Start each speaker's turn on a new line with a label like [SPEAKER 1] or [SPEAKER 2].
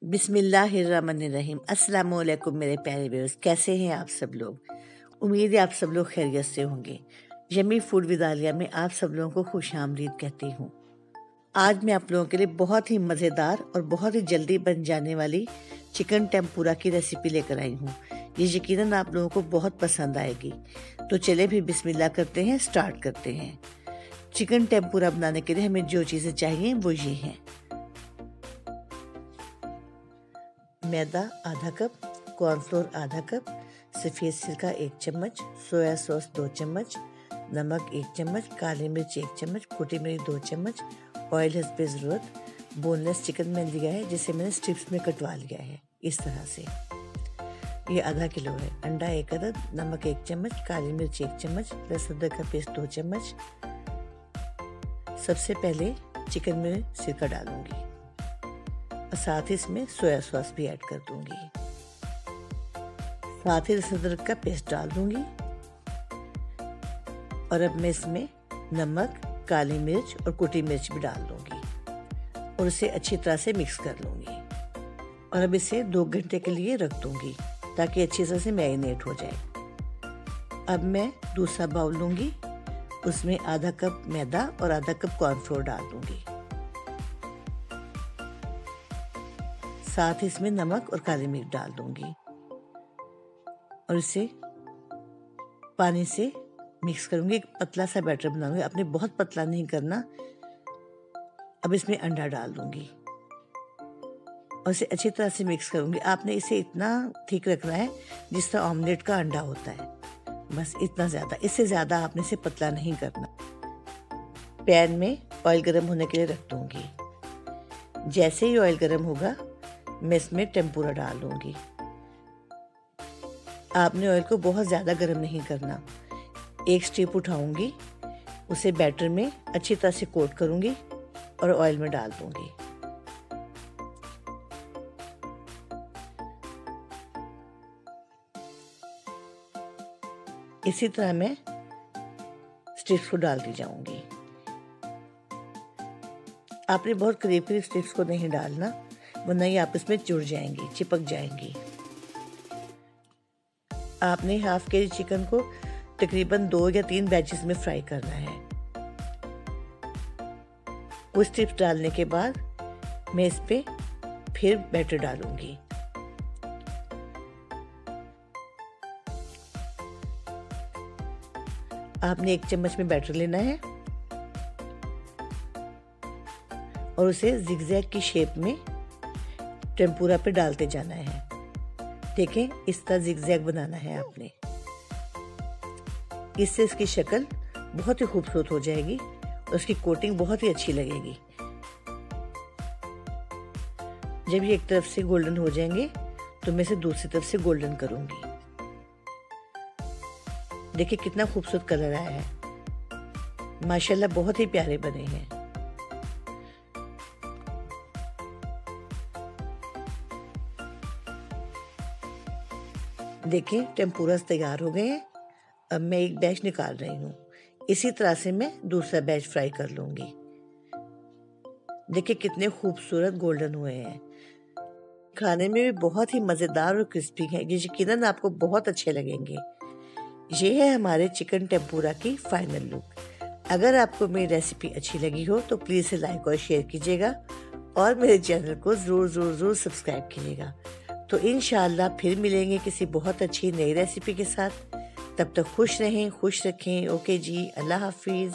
[SPEAKER 1] बिस्मिल्लाहिर्रहमानिर्रहीम। अस्सलाम वालेकुम मेरे प्यारे व्यूअर्स, कैसे हैं आप सब लोग। उम्मीद है आप सब लोग खैरियत से होंगे। यमी फूड विद आलिया में आप सब लोगों को खुशामदीद कहती हूँ। आज मैं आप लोगों के लिए बहुत ही मज़ेदार और बहुत ही जल्दी बन जाने वाली चिकन टेम्पुरा की रेसिपी लेकर आई हूँ। ये यकीनन आप लोगों को बहुत पसंद आएगी। तो चले भी बिस्मिल्लाह करते हैं, स्टार्ट करते हैं। चिकन टेम्पुरा बनाने के लिए हमें जो चीज़ें चाहिए वो ये हैं। मैदा आधा कप, कॉर्नफ्लोर आधा कप, सफ़ेद सिरका 1 चम्मच, सोया सॉस 2 चम्मच, नमक 1 चम्मच, काली मिर्च 1 चम्मच, कुटी मिर्च 2 चम्मच, ऑयल हस्बे ज़रूरत। बोनलेस चिकन मैंने लिया है जिसे मैंने स्ट्रिप्स में कटवा लिया है इस तरह से। ये आधा किलो है। अंडा 1 अदद, नमक 1 चम्मच, काली मिर्च 1 चम्मच, लहसुन अदरक का पेस्ट 2 चम्मच। सबसे पहले चिकन में सिरका डालूंगी और साथ ही इसमें सोया सॉस भी ऐड कर दूंगी। साथ ही लहसुन अदरक का पेस्ट डाल दूंगी और अब मैं इसमें नमक, काली मिर्च और कुटी मिर्च भी डाल दूंगी और इसे अच्छी तरह से मिक्स कर लूंगी। और अब इसे 2 घंटे के लिए रख दूंगी ताकि अच्छी तरह से मैरिनेट हो जाए। अब मैं दूसरा बाउल लूंगी, उसमें आधा कप मैदा और आधा कप कॉर्नफ्लोर डाल दूंगी। साथ ही इसमें नमक और काली मिर्च डाल दूंगी और इसे पानी से मिक्स करूंगी। एक पतला सा बैटर बनाऊंगी, आपने बहुत पतला नहीं करना। अब इसमें अंडा डाल दूंगी और इसे अच्छी तरह से मिक्स करूंगी। आपने इसे इतना थिक रखना है जिस तरह ऑमलेट का अंडा होता है, बस इतना ज़्यादा, इससे ज़्यादा आपने इसे पतला नहीं करना। पैन में ऑयल गर्म होने के लिए रख दूंगी। जैसे ही ऑयल गर्म होगा मैं इसमें टेम्पुरा डाल दूंगी। आपने ऑयल को बहुत ज़्यादा गर्म नहीं करना। एक स्ट्रिप उठाऊंगी, उसे बैटर में अच्छी तरह से कोट करूंगी और ऑयल में डाल दूंगी। इसी तरह मैं स्ट्रिप्स को डालती जाऊंगी। आपने बहुत करीब करीब स्ट्रिप्स को नहीं डालना, वरना ये आपस में जुड़ जाएंगी, चिपक जाएंगी। आपने हाफ के जी चिकन को तकरीबन 2 या 3 बैचेस में फ्राई करना है। वो स्ट्रिप्स डालने के बाद मैं इस पे फिर बैटर डालूंगी। आपने 1 चम्मच में बैटर लेना है और उसे जिगजैग की शेप में टेम्पुरा पे डालते जाना है। देखें, इस तरह जिगजैग बनाना है आपने। इससे इसकी शक्ल बहुत ही खूबसूरत हो जाएगी और उसकी कोटिंग बहुत ही अच्छी लगेगी। जब ये एक तरफ से गोल्डन हो जाएंगे तो मैं इसे दूसरी तरफ से गोल्डन करूंगी। देखिए कितना खूबसूरत कलर आया है, माशाल्लाह बहुत ही प्यारे बने हैं। देखिए टेम्पुरास तैयार हो गए हैं। अब मैं एक बैच निकाल रही हूँ। इसी तरह से मैं दूसरा बैच फ्राई कर लूंगी। देखिए कितने खूबसूरत गोल्डन हुए हैं, खाने में भी बहुत ही मज़ेदार और क्रिस्पी हैं। ये यकीनन आपको बहुत अच्छे लगेंगे। ये है हमारे चिकन टेम्पुरा की फाइनल लुक। अगर आपको मेरी रेसिपी अच्छी लगी हो तो प्लीज़ इसे लाइक और शेयर कीजिएगा और मेरे चैनल को ज़रूर सब्सक्राइब कीजिएगा। तो इंशाअल्लाह फिर मिलेंगे किसी बहुत अच्छी नई रेसिपी के साथ। तब तक खुश रहें, खुश रखें। ओके जी, अल्लाह हाफिज़।